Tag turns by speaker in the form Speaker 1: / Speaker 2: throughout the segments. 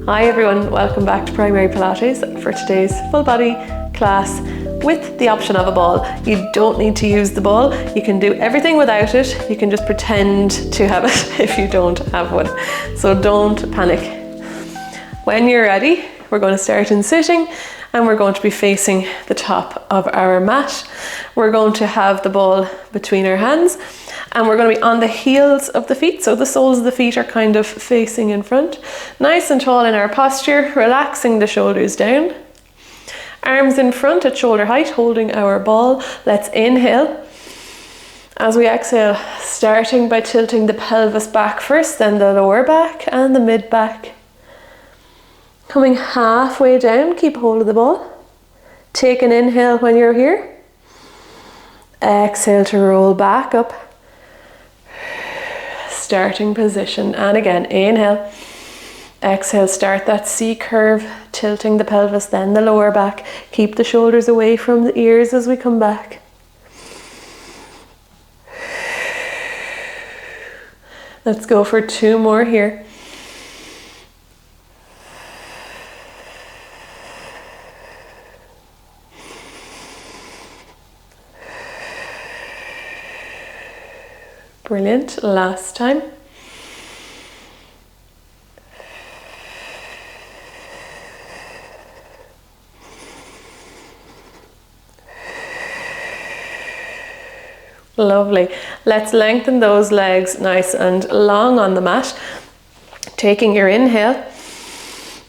Speaker 1: Hi everyone, welcome back to Primary Pilates for today's full body class with the option of a ball. You don't need to use the ball, you can do everything without it, you can just pretend to have it if you don't have one. So don't panic. When you're ready, we're going to start in sitting and we're going to be facing the top of our mat. We're going to have the ball between our hands and we're going to be on the heels of the feet, so the soles of the feet are kind of facing in front. Nice and tall in our posture, relaxing the shoulders down. Arms in front at shoulder height, holding our ball. Let's inhale. As we exhale, starting by tilting the pelvis back first, then the lower back and the mid back. Coming halfway down, keep hold of the ball. Take an inhale when you're here. Exhale to roll back up. Starting position, and again, inhale. Exhale, start that C curve, tilting the pelvis, then the lower back. Keep the shoulders away from the ears as we come back. Let's go for 2 more here. Brilliant, last time. Lovely. Let's lengthen those legs nice and long on the mat. Taking your inhale.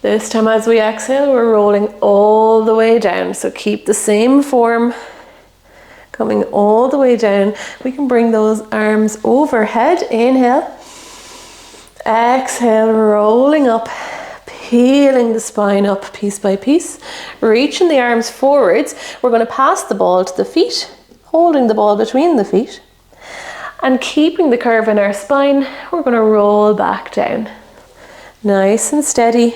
Speaker 1: This time as we exhale, we're rolling all the way down. So keep the same form. Coming all the way down. We can bring those arms overhead. Inhale. Exhale, rolling up. Peeling the spine up piece by piece. Reaching the arms forwards. We're going to pass the ball to the feet. Holding the ball between the feet. And keeping the curve in our spine, we're going to roll back down. Nice and steady.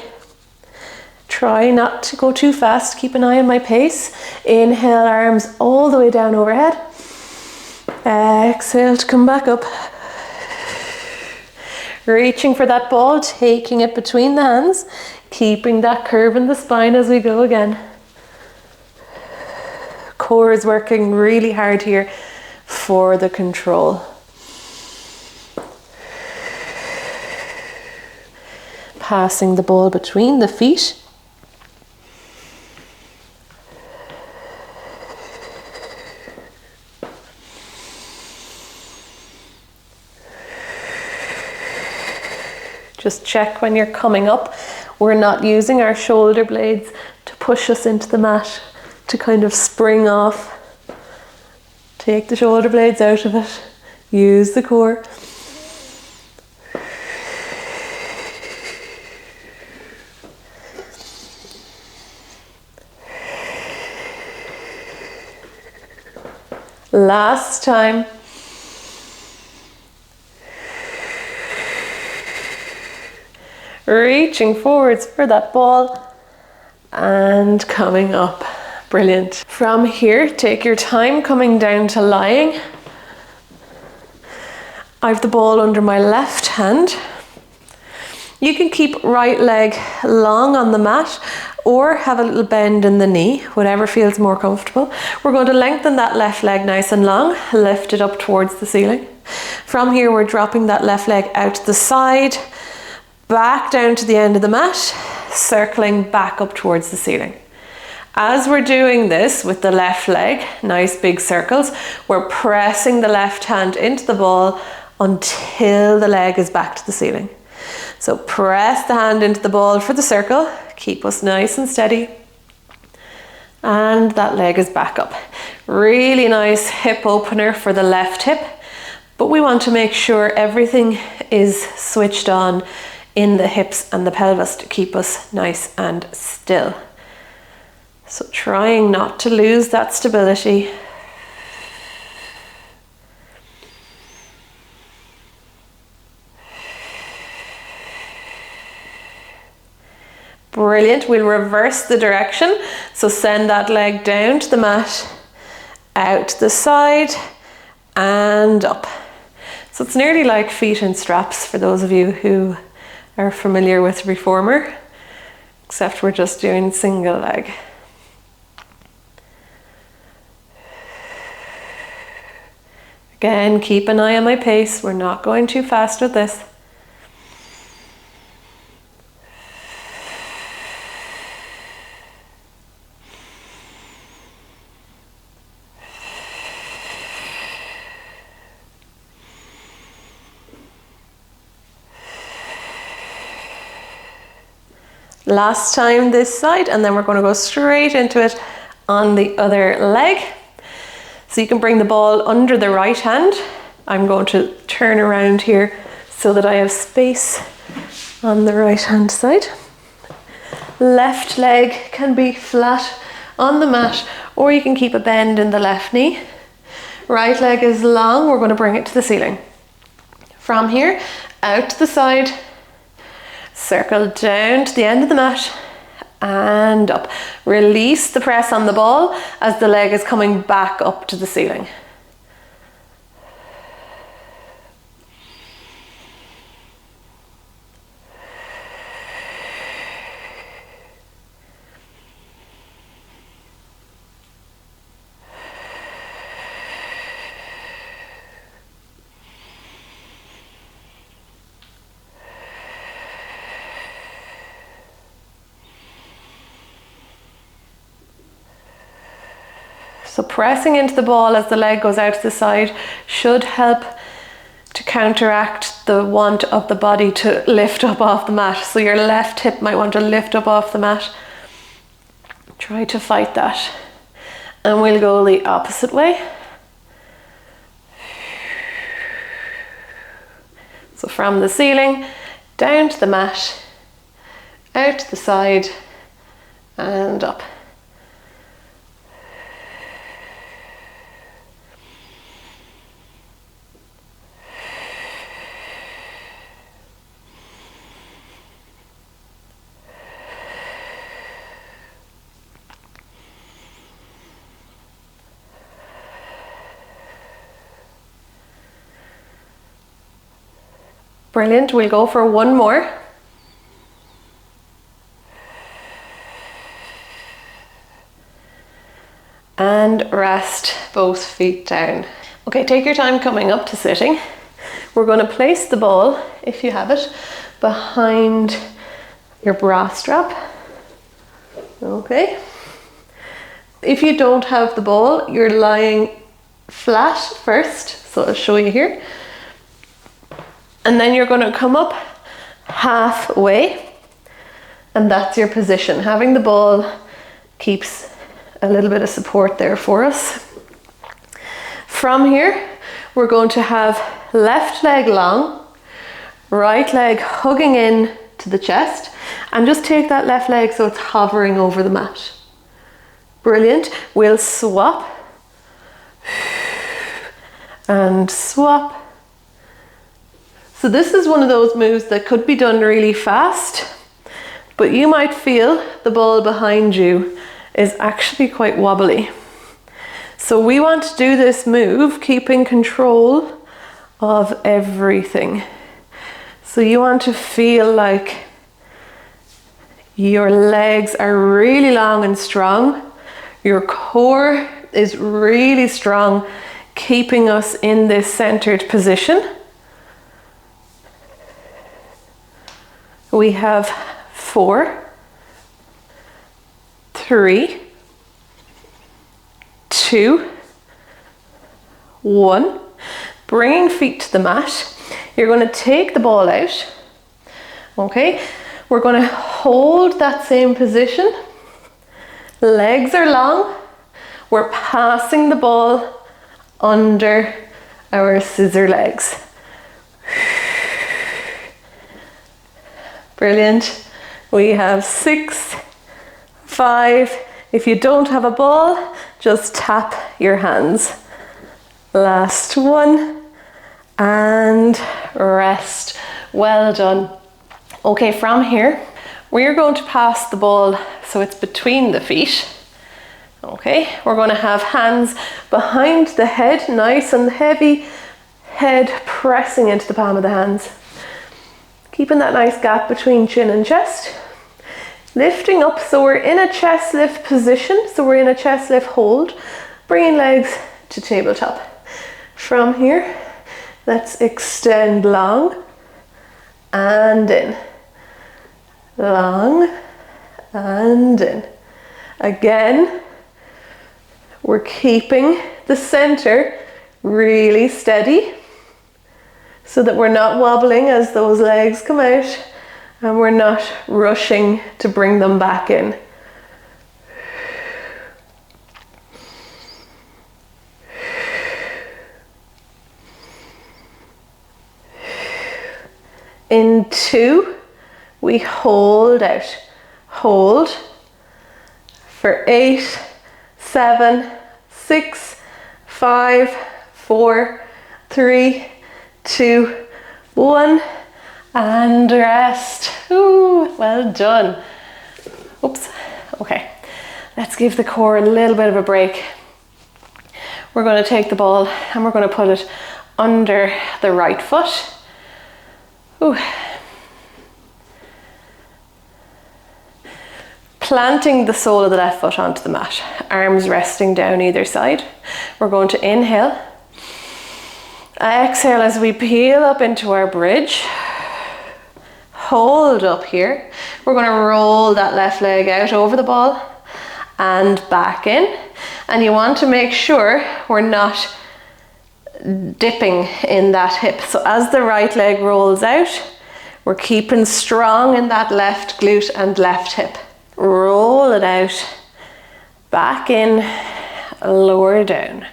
Speaker 1: Try not to go too fast, keep an eye on my pace. Inhale, arms all the way down overhead. Exhale to come back up. Reaching for that ball, taking it between the hands, keeping that curve in the spine as we go again. Core is working really hard here for the control. Passing the ball between the feet. Just check when you're coming up, we're not using our shoulder blades to push us into the mat, to kind of spring off. Take the shoulder blades out of it. Use the core. Last time. Reaching forwards for that ball and coming up. Brilliant. From here, take your time coming down to lying. I have the ball under my left hand. You can keep right leg long on the mat or have a little bend in the knee, whatever feels more comfortable. We're going to lengthen that left leg nice and long, lift it up towards the ceiling. From here, we're dropping that left leg out to the side, back down to the end of the mat, circling back up towards the ceiling. As we're doing this with the left leg, nice big circles, we're pressing the left hand into the ball until the leg is back to the ceiling. So press the hand into the ball for the circle, keep us nice and steady. And that leg is back up. Really nice hip opener for the left hip, but we want to make sure everything is switched on in the hips and the pelvis to keep us nice and still. So trying not to lose that stability. Brilliant. We'll reverse the direction. So send that leg down to the mat, out to the side and up. So it's nearly like feet in straps for those of you who are familiar with reformer. except we're just doing single leg. Again, keep an eye on my pace. We're not going too fast with this. Last time this side, and then we're going to go straight into it on the other leg. So you can bring the ball under the right hand. I'm going to turn around here so that I have space on the right hand side. Left leg can be flat on the mat, or you can keep a bend in the left knee. Right leg is long, we're going to bring it to the ceiling. From here, out to the side, circle down to the end of the mat and up. Release the press on the ball as the leg is coming back up to the ceiling. So pressing into the ball as the leg goes out to the side should help to counteract the want of the body to lift up off the mat. So your left hip might want to lift up off the mat. Try to fight that. And we'll go the opposite way. So from the ceiling, down to the mat, out to the side, and up. Brilliant, we'll go for one more. And rest both feet down. Okay, take your time coming up to sitting. We're going to place the ball, if you have it, behind your bra strap. Okay. If you don't have the ball, you're lying flat first, so I'll show you here. And then you're going to come up halfway, and that's your position. Having the ball keeps a little bit of support there for us. From here, we're going to have left leg long, right leg hugging in to the chest, and just take that left leg so it's hovering over the mat. Brilliant. We'll swap and swap. So this is one of those moves that could be done really fast, but you might feel the ball behind you is actually quite wobbly. So we want to do this move keeping control of everything. So you want to feel like your legs are really long and strong. Your core is really strong, keeping us in this centered position. We have 4, 3, 2, 1. Bringing feet to the mat. You're going to take the ball out. Okay, we're going to hold that same position. Legs are long. We're passing the ball under our scissor legs. Brilliant. We have 6, 5. If you don't have a ball, just tap your hands. Last one. And rest. Well done. Okay, from here, we're going to pass the ball so it's between the feet. Okay, we're going to have hands behind the head, nice and heavy, head pressing into the palm of the hands. Keeping that nice gap between chin and chest. Lifting up, so we're in a chest lift position, so we're in a chest lift hold, bringing legs to tabletop. From here, let's extend long and in, long and in. Again, we're keeping the center really steady so that we're not wobbling as those legs come out, and we're not rushing to bring them back in. In 2, we hold out. Hold for 8, 7, 6, 5, 4, 3, 2, 1, and rest. Ooh, well done. Oops. Okay, let's give the core a little bit of a break. We're going to take the ball and we're going to put it under the right foot. Ooh. Planting the sole of the left foot onto the mat, arms resting down either side. We're going to inhale. Exhale as we peel up into our bridge. Hold up here. We're going to roll that left leg out over the ball and back in. And you want to make sure we're not dipping in that hip. So as the right leg rolls out, we're keeping strong in that left glute and left hip. Roll it out, back in, lower down.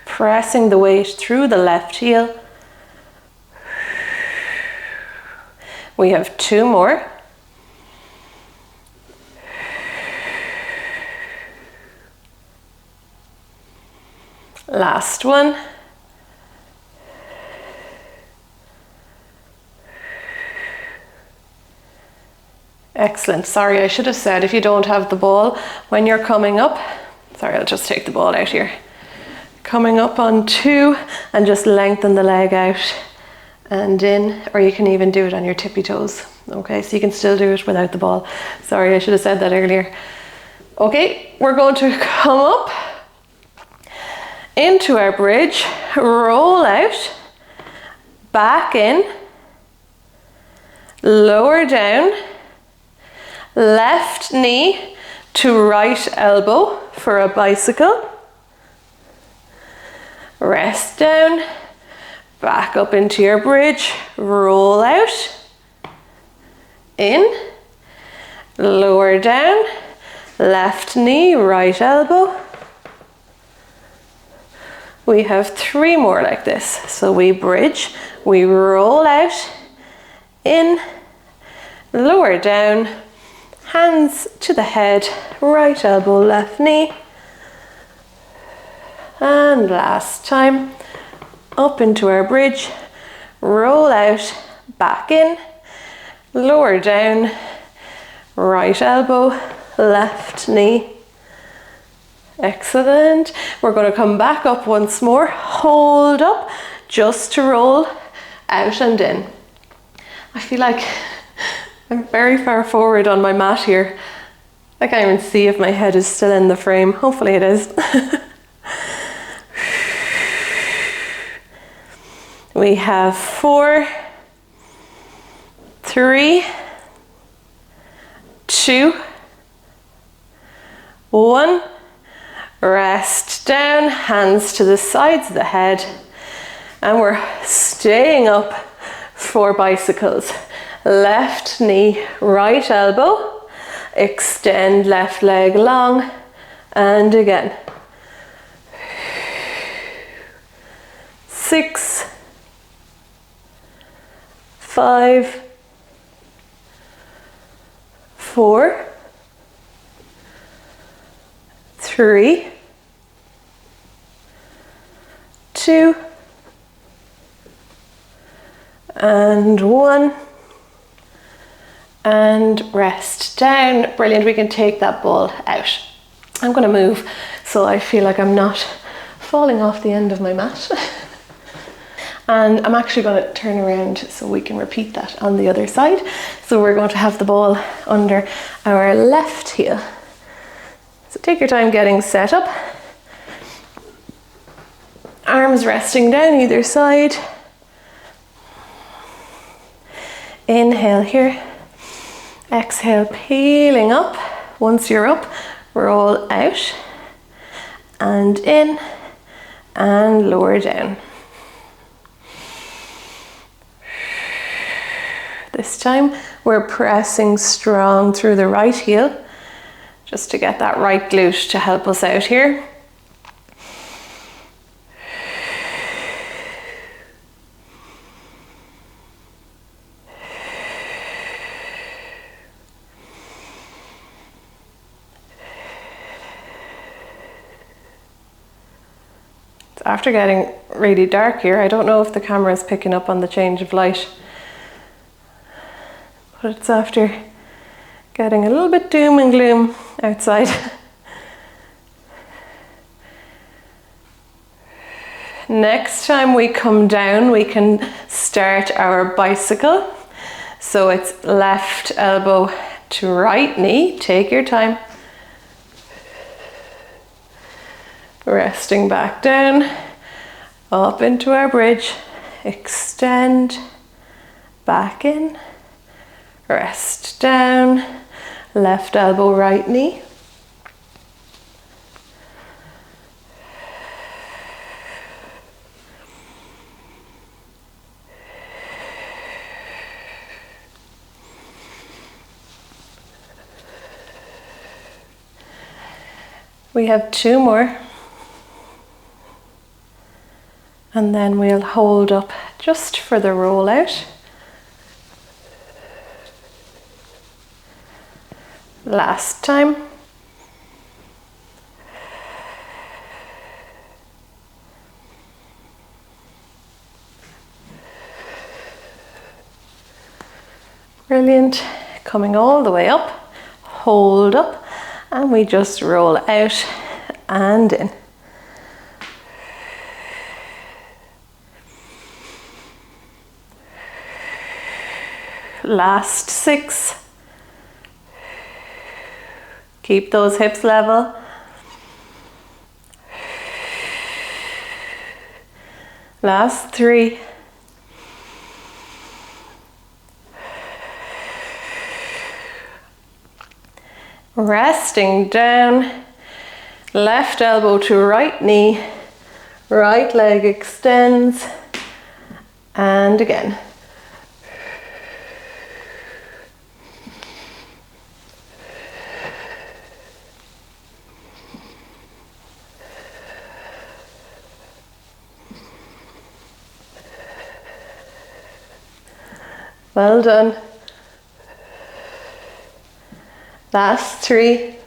Speaker 1: Pressing the weight through the left heel. We have 2 more. Last one. Excellent. Sorry, I should have said if you don't have the ball when you're coming up. Sorry, I'll just take the ball out here. Coming up on 2 and just lengthen the leg out and in, or you can even do it on your tippy toes. Okay, so you can still do it without the ball. Sorry, I should have said that earlier. Okay, we're going to come up into our bridge, roll out, back in, lower down, left knee to right elbow for a bicycle. Rest down, back up into your bridge, roll out, in, lower down, left knee, right elbow. We have 3 more like this. So we bridge, we roll out, in, lower down, hands to the head, right elbow, left knee. And last time, up into our bridge, roll out, back in, lower down, right elbow, left knee. Excellent. We're going to come back up once more, hold up, just to roll out and in. I feel like I'm very far forward on my mat here. I can't even see if my head is still in the frame. Hopefully it is. We have 4, 3, 2, 1. Rest down, hands to the sides of the head. And we're staying up for bicycles. Left knee, right elbow. Extend left leg long. And again. 6, 5, 4, 3, 2, and 1, and rest down. Brilliant. We can take that ball out. I'm going to move so I feel like I'm not falling off the end of my mat. And I'm actually going to turn around so we can repeat that on the other side. So we're going to have the ball under our left heel. So take your time getting set up. Arms resting down either side. Inhale here. Exhale, peeling up. Once you're up, roll out. And in. And lower down. This time we're pressing strong through the right heel just to get that right glute to help us out here. It's after getting really dark here. I don't know if the camera is picking up on the change of light. But it's after getting a little bit doom and gloom outside. Next time we come down, we can start our bicycle. So it's left elbow to right knee. Take your time. Resting back down, up into our bridge. Extend, back in. Rest down, left elbow, right knee. We have 2 more. And then we'll hold up just for the roll out. Last time. Brilliant. Coming all the way up, hold up, and we just roll out and in. Last 6. Keep those hips level. Last 3. Resting down, left elbow to right knee, right leg extends, and again. Well done. Last 3.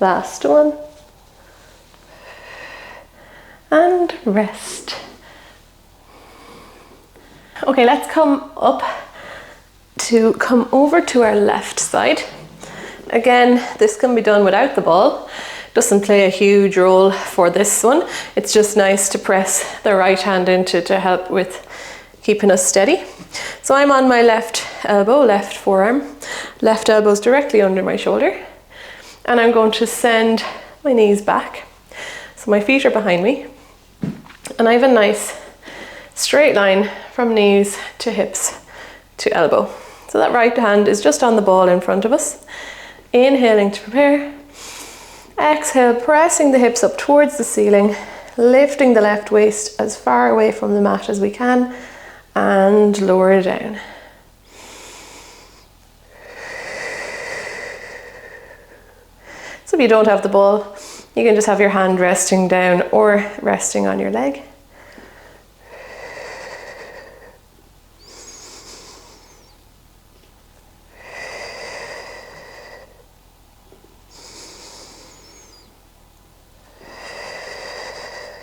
Speaker 1: Last 1. And rest. Okay, let's come over to our left side. Again, this can be done without the ball. Doesn't play a huge role for this one. It's just nice to press the right hand into to help with keeping us steady. So I'm on my left elbow, left forearm. Left elbow's directly under my shoulder. And I'm going to send my knees back. So my feet are behind me. And I have a nice straight line from knees to hips to elbow. So that right hand is just on the ball in front of us. Inhaling to prepare. Exhale, pressing the hips up towards the ceiling, lifting the left waist as far away from the mat as we can, and lower down. So if you don't have the ball, you can just have your hand resting down or resting on your leg.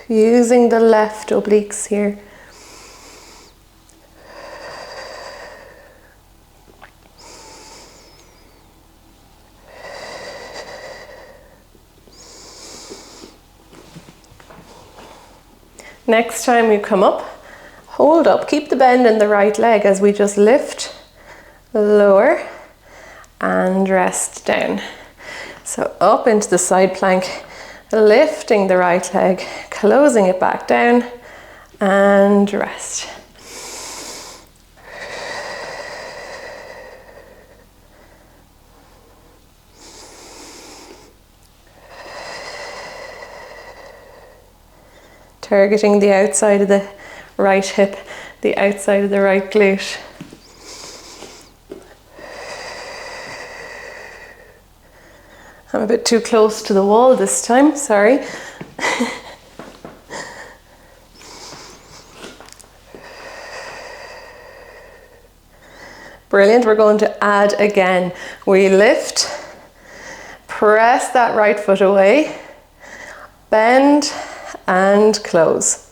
Speaker 1: Using the left obliques here. Next time you come up, hold up, keep the bend in the right leg as we just lift, lower, and rest down. So up into the side plank, lifting the right leg, closing it back down, and rest. Targeting the outside of the right hip, the outside of the right glute. I'm a bit too close to the wall this time, sorry. Brilliant, we're going to add again. We lift, press that right foot away, bend, and close.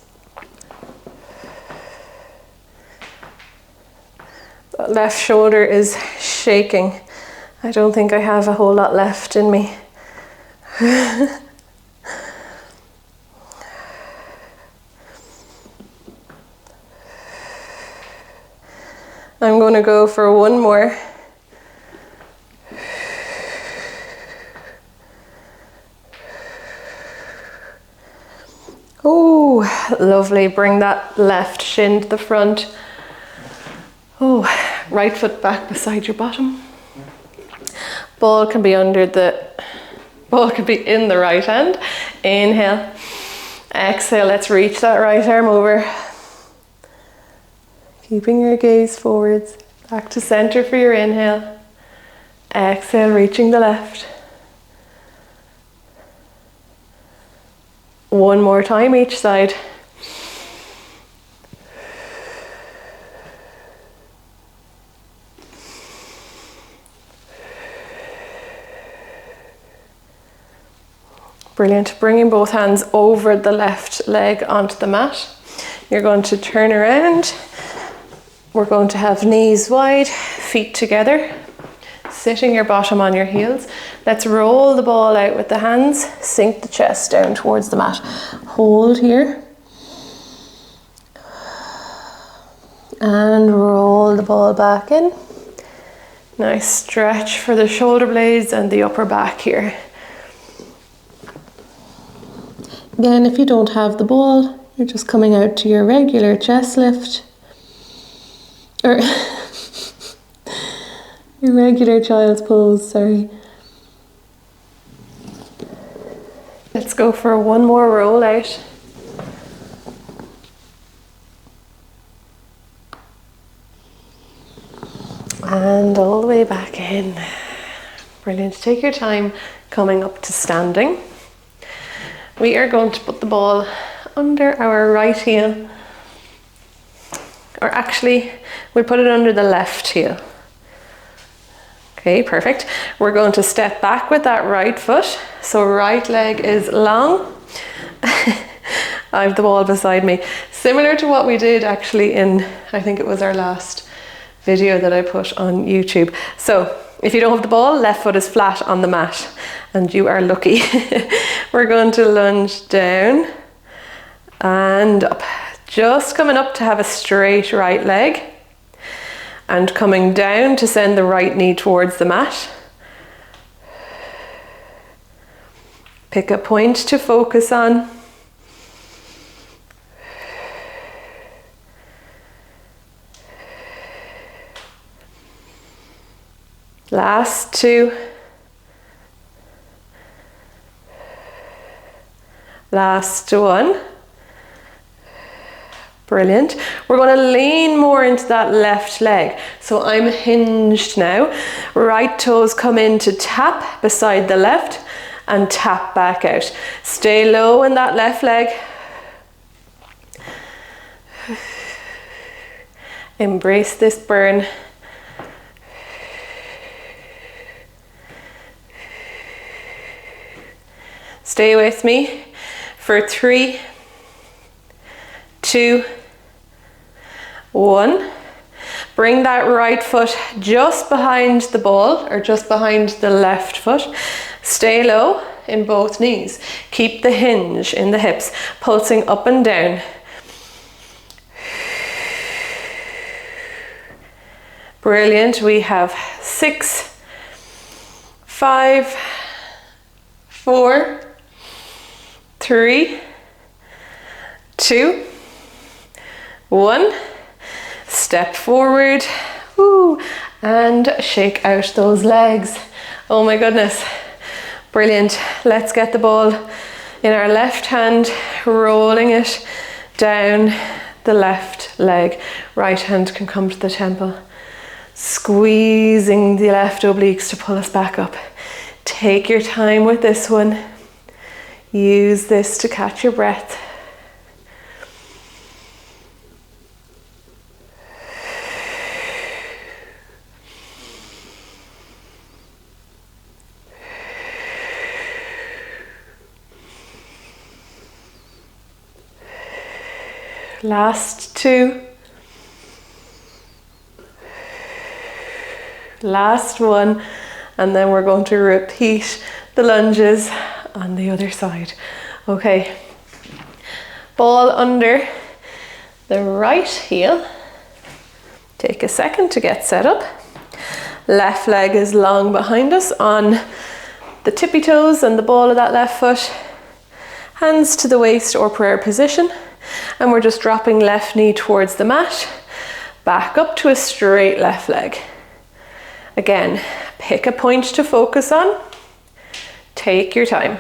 Speaker 1: The left shoulder is shaking. I don't think I have a whole lot left in me. I'm going to go for one more. Oh, lovely. Bring that left shin to the front. Oh, right foot back beside your bottom. Ball can be in the right hand. Inhale. Exhale, let's reach that right arm over. Keeping your gaze forwards. Back to center for your inhale. Exhale, reaching the left. One more time each side. Brilliant. Bringing both hands over the left leg onto the mat. You're going to turn around. We're going to have knees wide, feet together, sitting your bottom on your heels. Let's roll the ball out with the hands, sink the chest down towards the mat. Hold here. And roll the ball back in. Nice stretch for the shoulder blades and the upper back here. Again, if you don't have the ball, you're just coming out to your regular chest lift. Or your regular child's pose, sorry. Let's go for one more roll out. And all the way back in. Brilliant. Take your time coming up to standing. We are going to put the ball under our right heel. Or actually, we'll put it under the left heel. Okay, perfect. We're going to step back with that right foot. So right leg is long. I have the ball beside me. Similar to what we did actually in, I think it was our last video that I put on YouTube. So if you don't have the ball, left foot is flat on the mat and you are lucky. We're going to lunge down and up. Just coming up to have a straight right leg and coming down to send the right knee towards the mat. Pick a point to focus on. Last two. Last one. Brilliant. We're going to lean more into that left leg. So I'm hinged now. Right toes come in to tap beside the left and tap back out. Stay low in that left leg. Embrace this burn. Stay with me for 3, 2, 1. Bring that right foot just behind the ball or just behind the left foot. Stay low in both knees. Keep the hinge in the hips, pulsing up and down. Brilliant. We have 6, 5, 4, 3, 2, 1. Step forward. Woo. And shake out those legs. Oh my goodness. Brilliant. Let's get the ball in our left hand, rolling it down the left leg. Right hand can come to the temple. Squeezing the left obliques to pull us back up. Take your time with this one. Use this to catch your breath. Last 2. Last 1. And then we're going to repeat the lunges on the other side. Okay. Ball under the right heel. Take a second to get set up. Left leg is long behind us on the tippy toes and the ball of that left foot. Hands to the waist or prayer position. And we're just dropping left knee towards the mat, back up to a straight left leg. Again, pick a point to focus on. Take your time.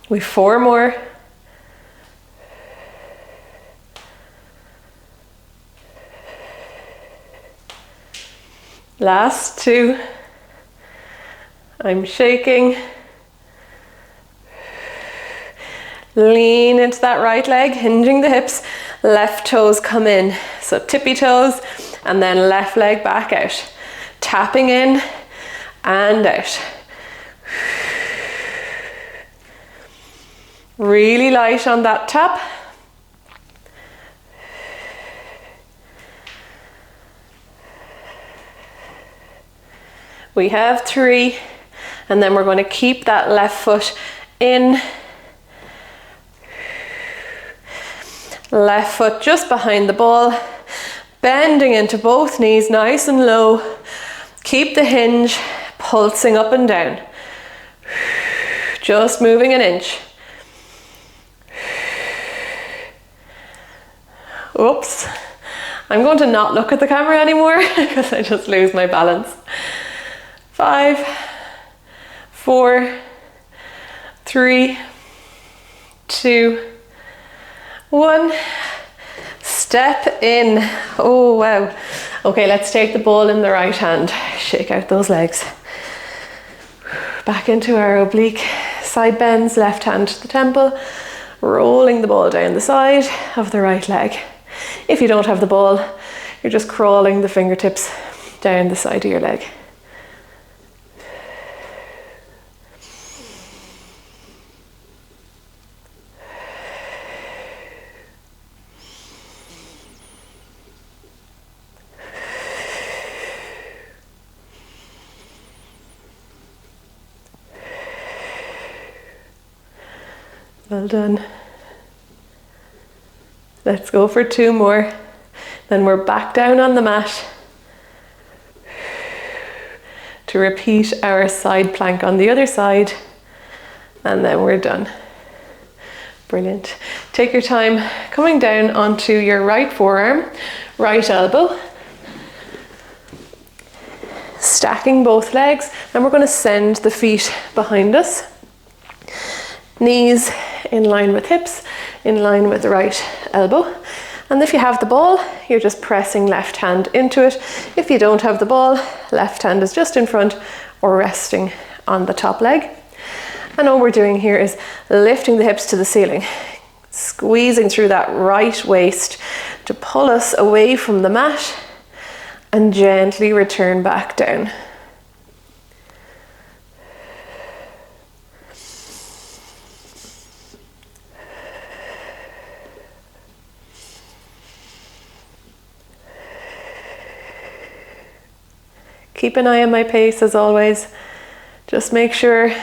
Speaker 1: We've 4 more. Last 2. I'm shaking. Lean into that right leg, hinging the hips. Left toes come in. So tippy toes and then left leg back out. Tapping in and out. Really light on that tap. We have 3, and then we're going to keep that left foot in. Left foot just behind the ball, bending into both knees nice and low. Keep the hinge pulsing up and down. Just moving an inch. Oops. I'm going to not look at the camera anymore because I just lose my balance. 5, 4, 3, 2, 1. Step in. Oh wow. Okay, let's take the ball in the right hand. Shake out those legs. Back into our oblique side bends, left hand to the temple, rolling the ball down the side of the right leg. If you don't have the ball, you're just crawling the fingertips down the side of your leg. Well done. Let's go for 2 more. Then we're back down on the mat to repeat our side plank on the other side, and then we're done. Brilliant. Take your time coming down onto your right forearm, right elbow, stacking both legs, and we're going to send the feet behind us. Knees in line with hips, in line with the right elbow. And if you have the ball, you're just pressing left hand into it. If you don't have the ball, left hand is just in front or resting on the top leg. And all we're doing here is lifting the hips to the ceiling, squeezing through that right waist to pull us away from the mat and gently return back down. Keep an eye on my pace as always. Just make sure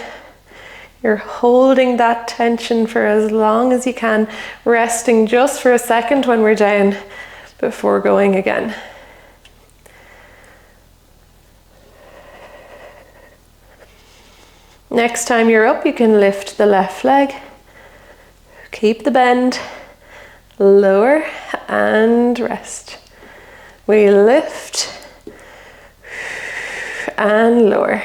Speaker 1: you're holding that tension for as long as you can, resting just for a second when we're down before going again. Next time you're up, you can lift the left leg. Keep the bend, lower and rest. We lift and lower.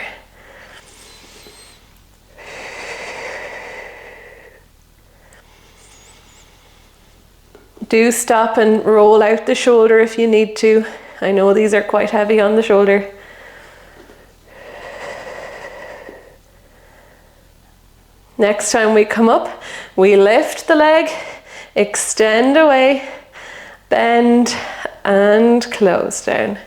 Speaker 1: Do stop and roll out the shoulder if you need to. I know these are quite heavy on the shoulder. Next time we come up, we lift the leg, extend away, bend and close down.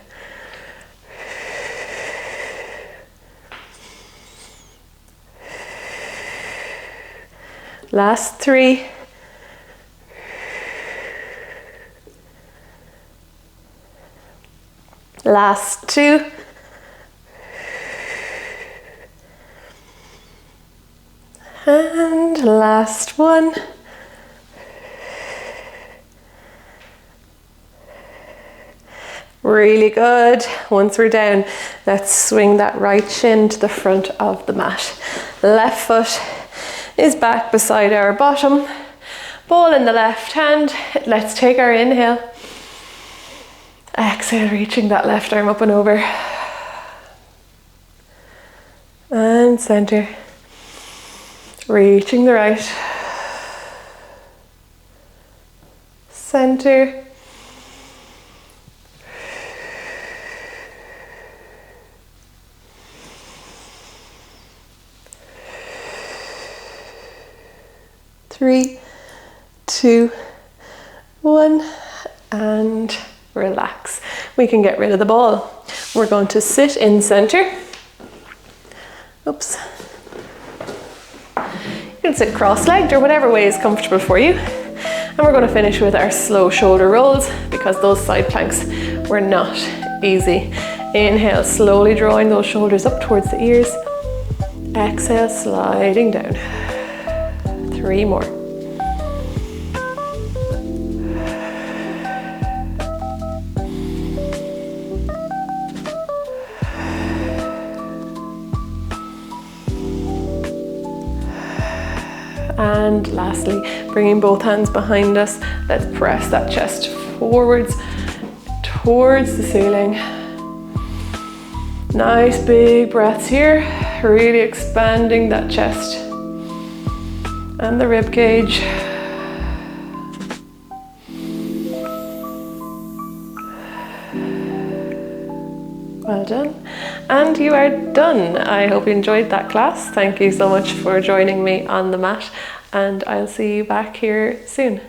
Speaker 1: Last 3. Last 2. And last 1. Really good. Once we're down, let's swing that right shin to the front of the mat. Left foot is back beside our bottom. Ball in the left hand. Let's take our inhale. Exhale, reaching that left arm up and over. And center. Reaching the right. Center. Three, 2, 1, and relax. We can get rid of the ball. We're going to sit in center. Oops. You can sit cross-legged or whatever way is comfortable for you. And we're going to finish with our slow shoulder rolls because those side planks were not easy. Inhale, slowly drawing those shoulders up towards the ears. Exhale, sliding down. 3 more. And lastly, bringing both hands behind us, let's press that chest forwards towards the ceiling. Nice big breaths here, really expanding that chest and the rib cage. Well done. And you are done. I hope you enjoyed that class. Thank you so much for joining me on the mat, and I'll see you back here soon.